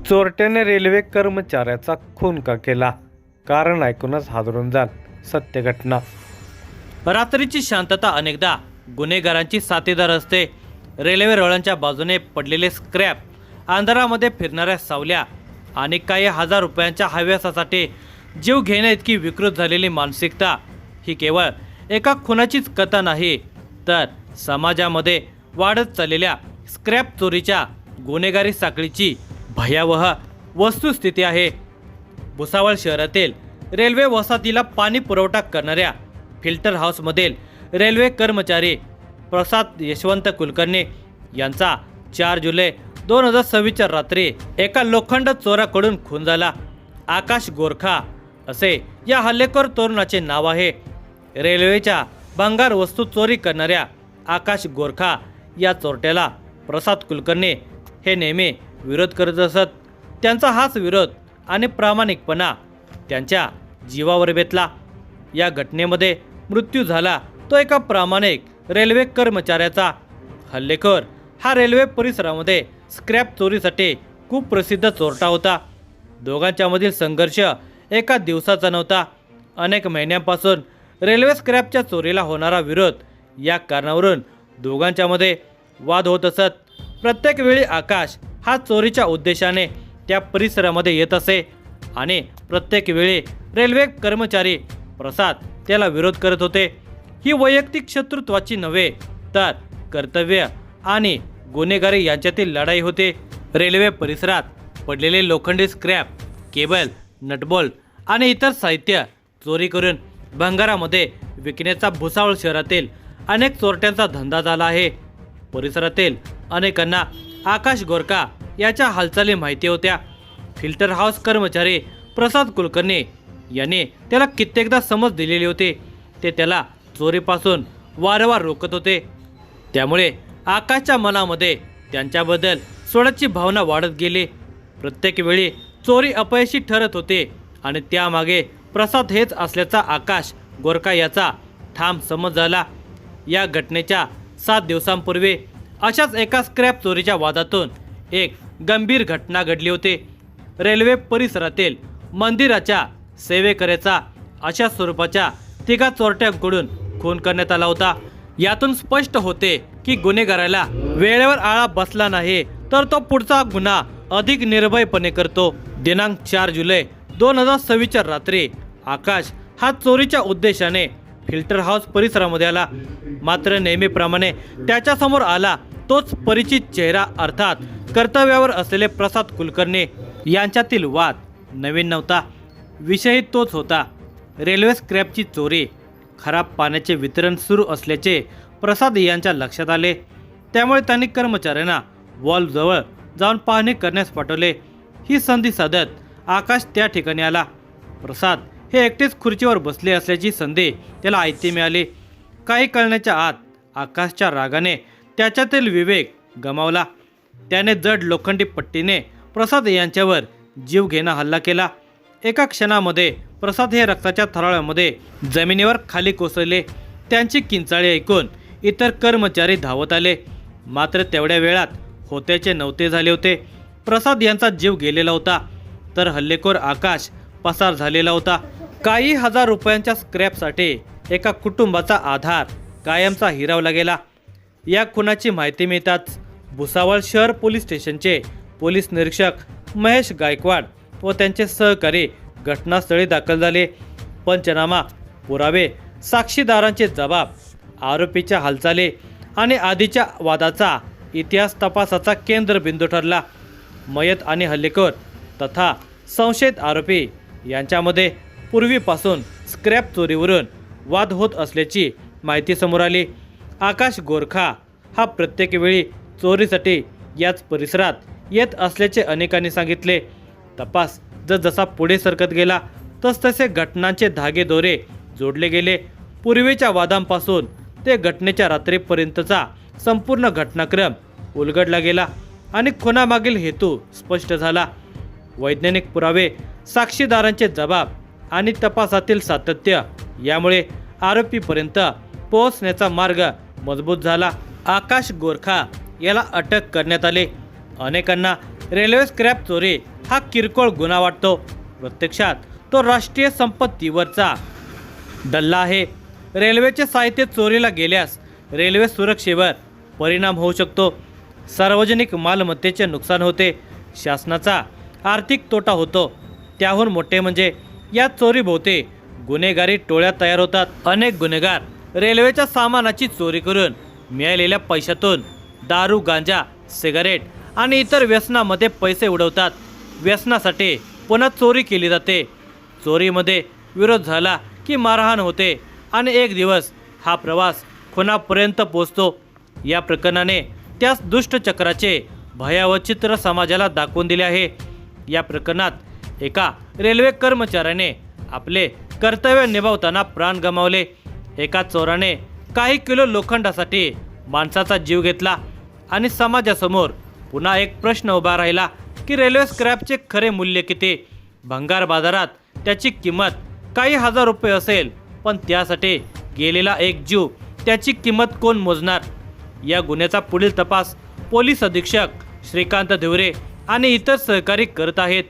चोरट्याने railway कर्मचाऱ्याचा खून का केला? कारण ऐकूनच हादरून जाल. सत्य घटना. रात्रीची शांतता अनेकदा गुन्हेगारांची साथीदार असते. रेल्वे रुळांच्या बाजूने पडलेले स्क्रॅप, अंधारामध्ये फिरणाऱ्या सावल्या आणि काही हजार रुपयांच्या हव्यासासाठी जीव घेण्या इतकी विकृत झालेली मानसिकता ही केवळ एका खुनाचीच कथा नाही, तर समाजामध्ये वाढत चाललेल्या स्क्रॅप चोरीच्या गुन्हेगारी साखळीची भयावह वस्तुस्थिती आहे. भुसावळ शहरातील रेल्वे वसाहतीला पाणी पुरवठा करणाऱ्या फिल्टर हाऊसमधील रेल्वे कर्मचारी प्रसाद यशवंत कुलकर्णी यांचा 4 जुलै 2026 रात्री एका लोखंड चोराकडून खून झाला. आकाश गोरखा असे या हल्लेखोर तरुणाचे नाव आहे. रेल्वेच्या भंगार वस्तू चोरी करणाऱ्या आकाश गोरखा या चोरट्याला प्रसाद कुलकर्णी हे नेहमी विरोध करत असत. त्यांचा हाच विरोध आणि प्रामाणिकपणा त्यांच्या जीवावर बेतला. या घटनेमध्ये मृत्यू झाला तो एका प्रामाणिक रेल्वे कर्मचाऱ्याचा. हल्लेखोर हा रेल्वे परिसरामध्ये स्क्रॅप चोरीसाठी खूप प्रसिद्ध चोरटा होता. दोघांच्या मधील संघर्ष एका दिवसाचा नव्हता. अनेक महिन्यांपासून रेल्वे स्क्रॅपच्या चोरीला होणारा विरोध या कारणावरून दोघांच्यामध्ये वाद होत असत. प्रत्येक वेळी आकाश हा चोरीच्या उद्देशाने त्या परिसरामध्ये येत असे आणि प्रत्येक वेळी रेल्वे कर्मचारी प्रसाद त्याला विरोध करत होते. ही वैयक्तिक शत्रुत्वाची नव्हे, तर कर्तव्य आणि गुन्हेगारी यांच्यातील लढाई होते. रेल्वे परिसरात पडलेले लोखंडी स्क्रॅप, केबल, नटबोल्ट आणि इतर साहित्य चोरी करून भंगारामध्ये विकण्याचा भुसावळ शहरातील अनेक चोरट्यांचा धंदा झाला आहे. परिसरातील अनेकांना आकाश गोरखा याच्या हालचाली माहिती होत्या. फिल्टर हाऊस कर्मचारी प्रसाद कुलकर्णी यांनी त्याला कित्येकदा समज दिलेली होती. ते त्याला चोरीपासून वारंवार रोखत होते. त्यामुळे आकाशच्या मनामध्ये त्यांच्याबद्दल सोडाची भावना वाढत गेली. प्रत्येक वेळी चोरी अपयशी ठरत होते आणि त्यामागे प्रसाद हेच असल्याचा आकाश गोरखा याचा ठाम समज झाला. या घटनेच्या 7 दिवसांपूर्वी अशाच एका स्क्रॅप चोरीच्या वादातून एक गंभीर घटना घडली होती. रेल्वे परिसरातील मंदिराच्या सेवेकऱ्याचा अशा स्वरूपाच्या 3 चोरट्यांकडून खून करण्यात आला होता. यातून स्पष्ट होते की गुन्हेगाराला वेळेवर आळा बसला नाही तर तो पुढचा गुन्हा अधिक निर्भयपणे करतो. दिनांक 4 जुलै 2026 रात्री आकाश हा चोरीच्या उद्देशाने फिल्टर हाऊस परिसरामध्ये आला. मात्र नेहमीप्रमाणे त्याच्यासमोर आला तोच परिचित चेहरा, अर्थात कर्तव्यावर असलेले प्रसाद कुलकर्णी. यांच्यातील वाद नवीन नव्हता. विषयही तोच होता. रेल्वे स्क्रॅपची चोरी. खराब पाण्याचे वितरण सुरू असल्याचे प्रसाद यांच्या लक्षात आले. त्यामुळे त्यांनी कर्मचाऱ्यांना वॉल्व्हजवळ जाऊन पाहणी करण्यास पाठवले. ही संधी साधत आकाश त्या ठिकाणी आला. प्रसाद हे एकटेच खुर्चीवर बसले असल्याची संधी त्याला आयती मिळाली. काही कळण्याच्या आत आकाशच्या रागाने त्याच्यातील विवेक गमावला. त्याने जड लोखंडी पट्टीने प्रसाद यांच्यावर जीवघेणा हल्ला केला. एका क्षणामध्ये प्रसाद हे रक्ताच्या थराळ्यामध्ये जमिनीवर खाली कोसळले. त्यांची किंचाळी ऐकून इतर कर्मचारी धावत आले. मात्र तेवढ्या वेळात होत्याचे नव्हते झाले होते. प्रसाद यांचा जीव गेलेला होता, तर हल्लेखोर आकाश पसार झालेला होता. काही हजार रुपयांच्या स्क्रॅपसाठी एका कुटुंबाचा आधार कायमचा हिरावला गेला. या खुनाची माहिती मिळताच भुसावळ शहर पोलीस स्टेशनचे पोलीस निरीक्षक महेश गायकवाड व त्यांचे सहकारी घटनास्थळी दाखल झाले. पंचनामा, पुरावे, साक्षीदारांचे जबाब, आरोपीच्या हालचाली आणि आधीच्या वादाचा इतिहास तपासाचा केंद्रबिंदू ठरला. मयत आणि हल्लेखोर तथा संशयित आरोपी यांच्यामध्ये पूर्वीपासून स्क्रॅप चोरीवरून वाद होत असल्याची माहिती समोर आली. आकाश गोरखा हा प्रत्येक वेळी चोरीसाठी याच परिसरात येत असल्याचे अनेकांनी सांगितले. तपास जसा पुढे सरकत गेला तसतसे घटनांचे धागेदोरे जोडले गेले. पूर्वीच्या वादांपासून ते घटनेच्या रात्रीपर्यंतचा संपूर्ण घटनाक्रम उलगडला गेला आणि खुनामागील हेतू स्पष्ट झाला. वैज्ञानिक पुरावे, साक्षीदारांचे जबाब आणि तपासातील सातत्य यामुळे आरोपीपर्यंत पोहोचण्याचा मार्ग मजबूत झाला. आकाश गोरखा याला अटक करण्यात आले. अनेकांना रेल्वे स्क्रॅप चोरी हा किरकोळ गुन्हा वाटतो, प्रत्यक्षात तो राष्ट्रीय संपत्तीवरचा डल्ला आहे. रेल्वेचे साहित्य चोरीला गेल्यास रेल्वे सुरक्षेवर परिणाम होऊ शकतो. सार्वजनिक मालमत्तेचे नुकसान होते, शासनाचा आर्थिक तोटा होतो. त्याहून मोठे म्हणजे या चोरीभोवती गुन्हेगारी टोळ्या तयार होतात. अनेक गुन्हेगार रेल्वेच्या सामानाची चोरी करून मिळालेल्या पैशातून दारू, गांजा, सिगारेट आणि इतर व्यसनामध्ये पैसे उडवतात. व्यसनासाठी पुन्हा चोरी केली जाते. चोरीमध्ये विरोध झाला की मारहाण होते आणि एक दिवस हा प्रवास खुनापर्यंत पोहोचतो. या प्रकरणाने त्याच दुष्टचक्राचे भयावह चित्र समाजाला दाखवून दिले आहे. या प्रकरणात एका रेल्वे कर्मचाऱ्याने आपले कर्तव्य निभावताना प्राण गमावले. एका चोराने काही किलो लोखंडासाठी माणसाचा जीव घेतला आणि समाजासमोर पुन्हा एक प्रश्न उभा राहिला की रेल्वे स्क्रॅपचे खरे मूल्य किती? भंगार बाजारात त्याची किंमत काही हजार रुपये असेल, पण त्यासाठी गेलेला एक जीव, त्याची किंमत कोण मोजणार? या गुन्ह्याचा पुढील तपास पोलीस अधीक्षक श्रीकांत धिवरे आणि इतर सहकारी करत आहेत.